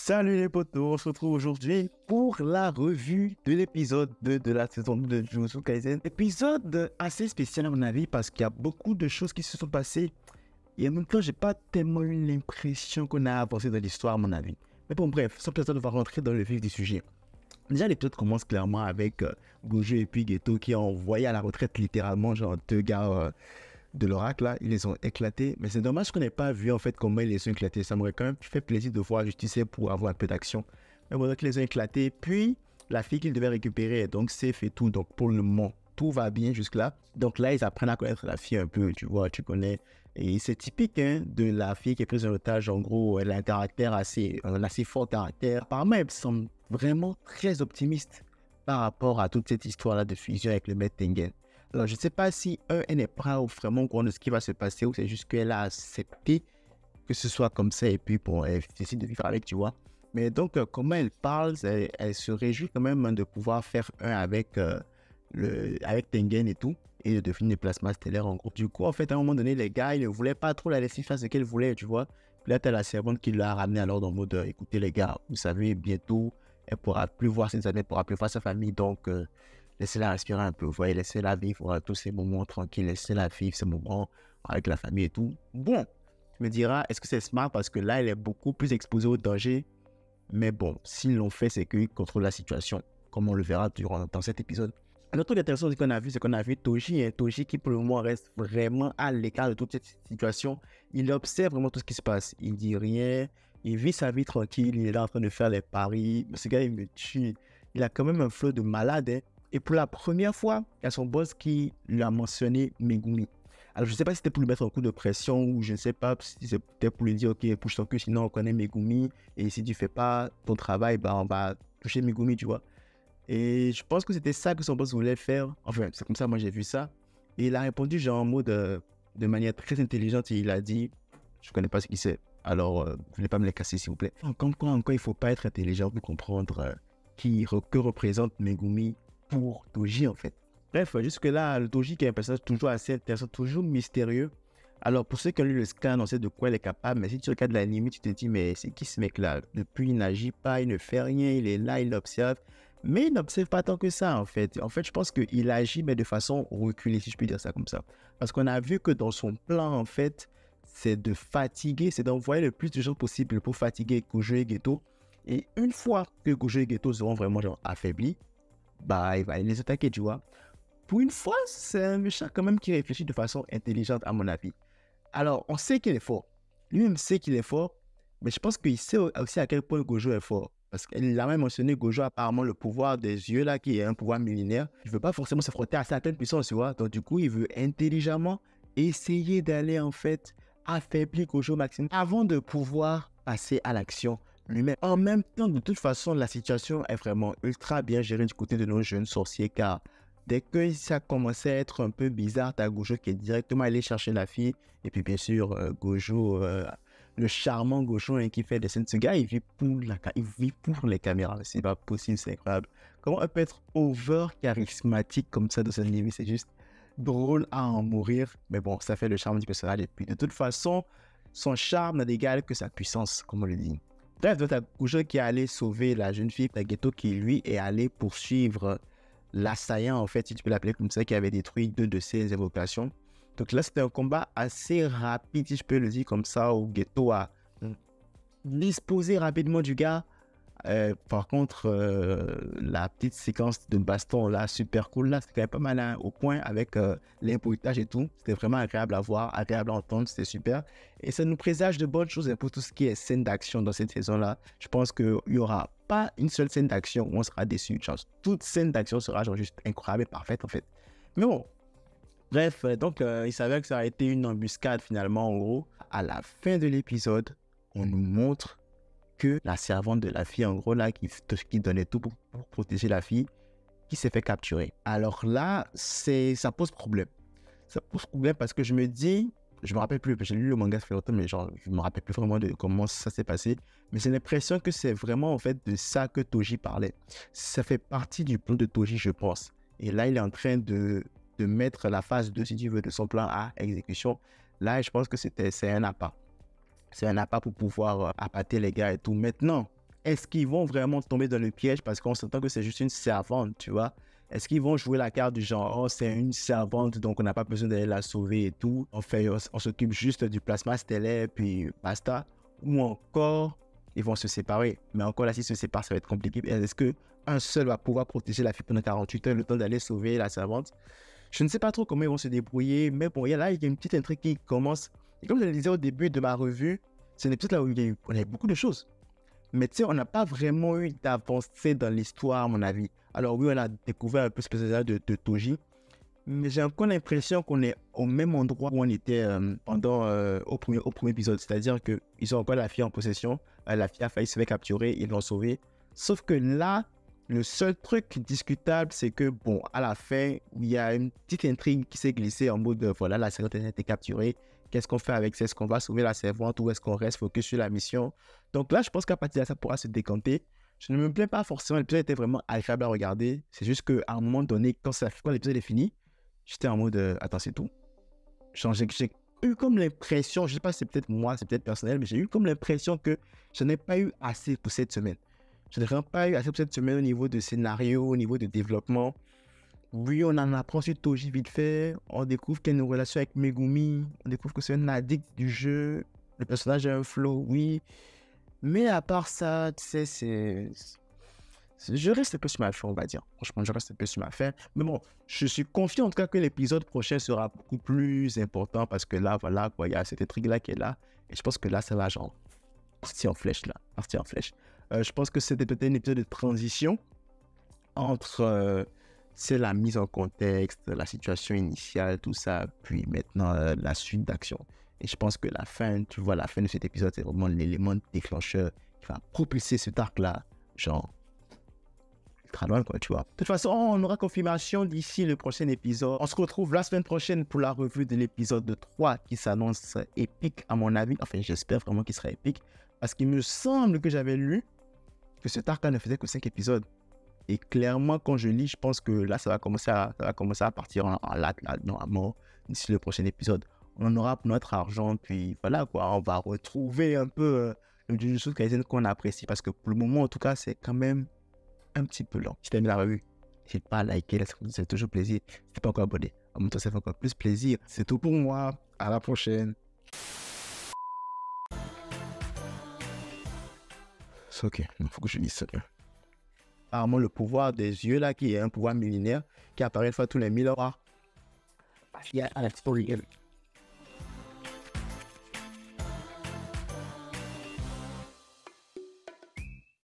Salut les potos, on se retrouve aujourd'hui pour la revue de l'épisode 2 de la saison 2 de Jujutsu Kaisen. Épisode assez spécial à mon avis parce qu'il y a beaucoup de choses qui se sont passées et en même temps j'ai pas tellement eu l'impression qu'on a avancé dans l'histoire à mon avis. Mais bon bref, sans plus attendre, on va rentrer dans le vif du sujet. Déjà l'épisode commence clairement avec Gojo et puis Geto qui ont envoyé à la retraite littéralement genre deux gars de l'oracle là, ils les ont éclatés, mais c'est dommage qu'on n'ait pas vu en fait comment ils les ont éclatés. Ça m'aurait quand même fait plaisir de voir Justice pour avoir un peu d'action. Mais bon, donc ils les ont éclatés, puis la fille qu'ils devaient récupérer est donc safe et tout, donc pour le moment tout va bien jusque là. Donc là ils apprennent à connaître la fille un peu, tu vois, tu connais, et c'est typique hein, de la fille qui est prise en otage. En gros elle a un caractère un assez fort caractère, apparemment elle semble vraiment très optimiste par rapport à toute cette histoire là de fusion avec le maître Tengen. Alors, je ne sais pas si elle n'est pas vraiment au courant de ce qui va se passer ou c'est juste qu'elle a accepté que ce soit comme ça et puis bon, elle décide de vivre avec, tu vois. Mais donc, comment elle parle, elle se réjouit quand même de pouvoir faire un avec, avec Tengen et tout et de devenir des plasmas stellaires en gros. Du coup, en fait, à un moment donné, les gars, ils ne voulaient pas trop la laisser faire ce qu'elle voulait, tu vois. Puis là, tu as la servante qui l'a ramené alors dans le mode écoutez, les gars, vous savez, bientôt, elle ne pourra plus voir ses amis, elle ne pourra plus voir sa famille, donc. Laissez-la respirer un peu, vous voyez, laissez-la vivre tous ces moments tranquilles, laissez-la vivre ces moments avec la famille et tout. Bon, tu me diras, est-ce que c'est smart parce que là, elle est beaucoup plus exposée au danger. Mais bon, s'ils l'ont fait, c'est qu'ils contrôlent la situation, comme on le verra dans cet épisode. Un autre truc intéressant qu'on a vu, c'est qu'on a vu Toji, Toji qui pour le moment reste vraiment à l'écart de toute cette situation. Il observe vraiment tout ce qui se passe, il dit rien, il vit sa vie tranquille, il est là en train de faire les paris. Ce gars, il me tue. Il a quand même un flow de malade, hein. Et pour la première fois, il y a son boss qui lui a mentionné Megumi. Alors, je ne sais pas si c'était pour lui mettre un coup de pression ou je ne sais pas si c'est peut-être pour lui dire, ok, pousse ton cul, sinon on connaît Megumi. Et si tu ne fais pas ton travail, bah, on va toucher Megumi, tu vois. Et je pense que c'était ça que son boss voulait faire. Enfin, c'est comme ça, moi j'ai vu ça. Et il a répondu genre en mode de manière très intelligente et il a dit, je ne connais pas ce qu'il sait. Alors, venez pas me les casser, s'il vous plaît. Encore, il ne faut pas être intelligent pour comprendre que représente Megumi pour Toji en fait. Bref, jusque-là, le Toji qui est un personnage toujours assez intéressant, toujours mystérieux. Alors pour ceux qui ont lu le scan, on sait de quoi il est capable, mais si tu regardes l'anime, tu te dis, mais c'est qui ce mec-là? Depuis, il n'agit pas, il ne fait rien, il est là, il observe. Mais il n'observe pas tant que ça en fait. En fait, je pense qu'il agit, mais de façon reculée, si je puis dire ça comme ça. Parce qu'on a vu que dans son plan, en fait, c'est de fatiguer, c'est d'envoyer le plus de gens possible pour fatiguer Gojo et Geto. Et une fois que Gojo et Geto seront vraiment genre, affaiblis, bah, il va les attaquer, tu vois. Pour une fois, c'est un méchant quand même qui réfléchit de façon intelligente, à mon avis. Alors, on sait qu'il est fort. Lui-même sait qu'il est fort, mais je pense qu'il sait aussi à quel point Gojo est fort. Parce qu'il a même mentionné, Gojo, apparemment, le pouvoir des yeux, là, qui est un pouvoir millénaire. Il ne veut pas forcément s'affronter à certaines puissances, tu vois. Donc, du coup, il veut intelligemment essayer d'aller, en fait, affaiblir Gojo au maximum avant de pouvoir passer à l'action lui-même. En même temps, de toute façon, la situation est vraiment ultra bien gérée du côté de nos jeunes sorciers, car dès que ça commençait à être un peu bizarre, t'as Gojo qui est directement allé chercher la fille. Et puis bien sûr, Gojo, le charmant Gojo qui fait des scènes. Ce gars, il vit pour les caméras. C'est pas possible, c'est incroyable. Comment on peut être over charismatique comme ça dans ce niveau? C'est juste drôle à en mourir. Mais bon, ça fait le charme du personnage. Et puis de toute façon, son charme n'a d'égal que sa puissance, comme on le dit. Bref, donc t'as Gojo qui est allé sauver la jeune fille. T'as Geto qui, lui, est allé poursuivre l'assaillant, en fait, si tu peux l'appeler comme ça, qui avait détruit 2 de ses évocations. Donc là, c'était un combat assez rapide, si je peux le dire comme ça, où Geto a disposé rapidement du gars. Par contre, la petite séquence de baston là, super cool, là, c'était quand même pas mal hein, au point avec l'impotage et tout. C'était vraiment agréable à voir, agréable à entendre, c'était super. Et ça nous présage de bonnes choses pour tout ce qui est scène d'action dans cette saison-là. Je pense qu'il n'y aura pas une seule scène d'action où on sera déçu. Genre, toute scène d'action sera genre juste incroyable et parfaite en fait. Mais bon, bref, donc il s'avère que ça a été une embuscade finalement en gros. À la fin de l'épisode, on nous montre que la servante de la fille, en gros, là, qui donnait tout pour protéger la fille, qui s'est fait capturer. Alors là, ça pose problème. Ça pose problème parce que je me dis, je me rappelle plus, j'ai lu le manga ça fait longtemps, mais genre, je me rappelle plus vraiment de comment ça s'est passé. Mais j'ai l'impression que c'est vraiment, en fait, de ça que Toji parlait. Ça fait partie du plan de Toji, je pense. Et là, il est en train de mettre la phase 2, si tu veux, de son plan à exécution. Là, je pense que c'est un appât. C'est un appât pour pouvoir appâter les gars et tout. Maintenant, est-ce qu'ils vont vraiment tomber dans le piège parce qu'on s'entend que c'est juste une servante, tu vois? Est-ce qu'ils vont jouer la carte du genre, oh, c'est une servante, donc on n'a pas besoin d'aller la sauver et tout. On s'occupe juste du plasma stellaire, puis basta. Ou encore, ils vont se séparer. Mais encore là, s'ils se séparent, ça va être compliqué. Est-ce qu'un seul va pouvoir protéger la fille pendant 48 heures, le temps d'aller sauver la servante? Je ne sais pas trop comment ils vont se débrouiller, mais bon, il y a une petite intrigue qui commence. Et comme je le disais au début de ma revue, c'est une épisode là où on a beaucoup de choses. Mais tu sais, on n'a pas vraiment eu d'avancée dans l'histoire, à mon avis. Alors oui, on a découvert un peu ce personnage de Toji, mais j'ai encore l'impression qu'on est au même endroit où on était au premier épisode. C'est-à-dire qu'ils ont encore la fille en possession, la fille a failli se faire capturer, ils l'ont sauvée. Sauf que là, le seul truc discutable, c'est que, bon, à la fin, il y a une petite intrigue qui s'est glissée en mode, voilà, la servante a été capturée. Qu'est-ce qu'on fait avec ça? Est-ce qu'on va sauver la servante ou est-ce qu'on reste focus sur la mission? Donc là, je pense qu'à partir de ça, pourra se décanter. Je ne me plains pas forcément. L'épisode était vraiment agréable à regarder. C'est juste qu'à un moment donné, quand l'épisode est fini, j'étais en mode, attends, c'est tout. J'ai eu comme l'impression, je ne sais pas si c'est peut-être moi, c'est peut-être personnel, mais j'ai eu comme l'impression que je n'ai pas eu assez pour cette semaine. Je n'ai vraiment pas eu assez pour cette semaine au niveau de scénario, au niveau de développement. Oui, on en apprend sur Toji vite fait. On découvre qu'il y a une relation avec Megumi. On découvre que c'est un addict du jeu. Le personnage a un flow, oui. Mais à part ça, tu sais, je reste un peu sur ma faim, on va dire. Franchement, je reste un peu sur ma faim. Mais bon, je suis confiant en tout cas que l'épisode prochain sera beaucoup plus important parce que là, voilà, quoi, il y a cette intrigue-là qui est là. Et je pense que là, ça va genre partir en flèche, là. Partir en flèche. Je pense que c'était peut-être un épisode de transition entre... c'est la mise en contexte, la situation initiale, tout ça, puis maintenant la suite d'action. Et je pense que la fin, tu vois, la fin de cet épisode, c'est vraiment l'élément déclencheur qui va propulser cet arc-là, genre, ultra loin, quoi, tu vois. De toute façon, on aura confirmation d'ici le prochain épisode. On se retrouve la semaine prochaine pour la revue de l'épisode 3 qui s'annonce épique, à mon avis. Enfin, j'espère vraiment qu'il sera épique, parce qu'il me semble que j'avais lu que cet arc-là ne faisait que 5 épisodes. Et clairement, quand je lis, je pense que là, ça va commencer à partir en latte, là, normalement, d'ici le prochain épisode. On en aura pour notre argent, puis voilà, quoi. On va retrouver un peu le Jujutsu Kaisen qu'on apprécie, parce que pour le moment, en tout cas, c'est quand même un petit peu lent. Si t'as aimé la revue, n'hésite pas à liker, c'est toujours plaisir. Si t'es pas encore abonné, en même temps, ça fait encore plus plaisir. C'est tout pour moi. À la prochaine. C'est ok, il faut que je lise ça. Apparemment, le pouvoir des yeux, là, qui est un pouvoir millénaire, qui apparaît une fois tous les 1000 ans. Il y a un petit peu